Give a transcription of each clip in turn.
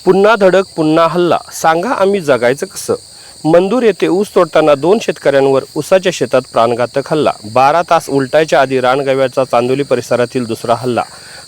पुन्हा धडक पुन्हा हल्ला, सांगा आम्ही जगायचं कसं? मंदूर येथे ऊस तोडताना 2 शेतकऱ्यांवर ऊसाच्या शेतात प्राणघातक हल्ला. 12 तास उलटायच्या आधी रानगव्याचा चांदोली परिसरातील दुसरा हल्ला.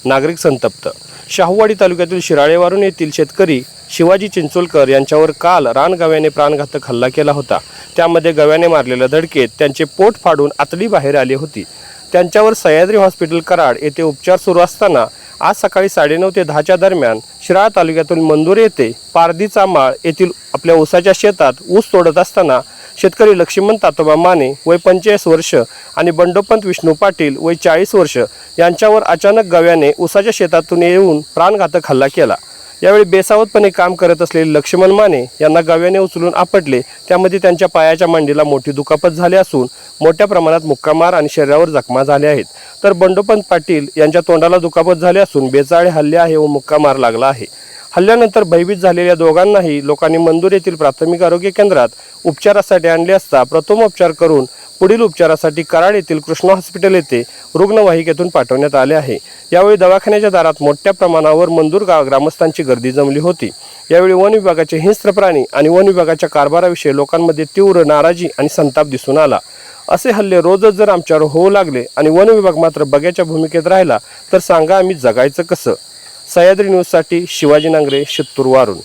नागरिक संतप्त. शाहूवाडी तालुक्यातील शिराळेवारून येथील शेतकरी शिवाजी चिंचोलकर यांच्यावर काल रानगव्याने प्राणघातक हल्ला केला होता. त्यामध्ये गव्याने मारलेल्या धडकेत त्यांचे पोट फाडून आतडी बाहेर आली होती. त्यांच्यावर सह्याद्री हॉस्पिटल कराड येथे उपचार सुरू असताना आज सकाळी 9:30 ते 10च्या दरम्यान शिराळा तालुक्यातील मंदूर येथे पारदीचा माळ येथील आपल्या ऊसाच्या शेतात ऊस तोडत असताना शेतकरी लक्ष्मण तातोबा माने वय 45 वर्ष आणि बंडोपंत विष्णू पाटील वय 40 वर्ष यांच्यावर अचानक गव्याने ऊसाच्या शेतातून येऊन प्राणघातक हल्ला केला. यावेळी बेसावधपणे काम करत असलेले लक्ष्मण माने यांना गव्याने उचलून आपटले. त्यामध्ये त्यांच्या पायाच्या मांडीला मोठी दुखापत झाली असून मोठ्या प्रमाणात मुक्कामार आणि शरीरावर जखमा झाल्या आहेत. तर बंडोपंत पाटील यांच्या तोंडाला दुखापत झाली असून बेचाळे हल्ले आहे व मुक्कामार लागला आहे. हल्ल्यानंतर भयभीत झालेल्या दोघांनाही लोकांनी मंदूर येथील प्राथमिक आरोग्य केंद्रात उपचारासाठी आणले असता प्रथमोपचार करून पुढील उपचारासाठी कराड येथील कृष्णा हॉस्पिटल येथे रुग्णवाहिकेतून पाठवण्यात आले आहे. यावेळी दवाखान्याच्या दारात मोठ्या प्रमाणावर मंदूर ग्रामस्थांची गर्दी जमली होती. यावेळी वन विभागाचे हिंस्त्र प्राणी आणि वन विभागाच्या कारभाराविषयी लोकांमध्ये तीव्र नाराजी आणि संताप दिसून आला. असे हल्ले रोजच जर आमच्यावर होऊ लागले आणि वन विभाग मात्र बघ्याच्या भूमिकेत राहिला तर सांगा आम्ही जगायचं कसं? सह्याद्री न्यूजसाठी शिवाजी नांगरे, शित्तूर वारून.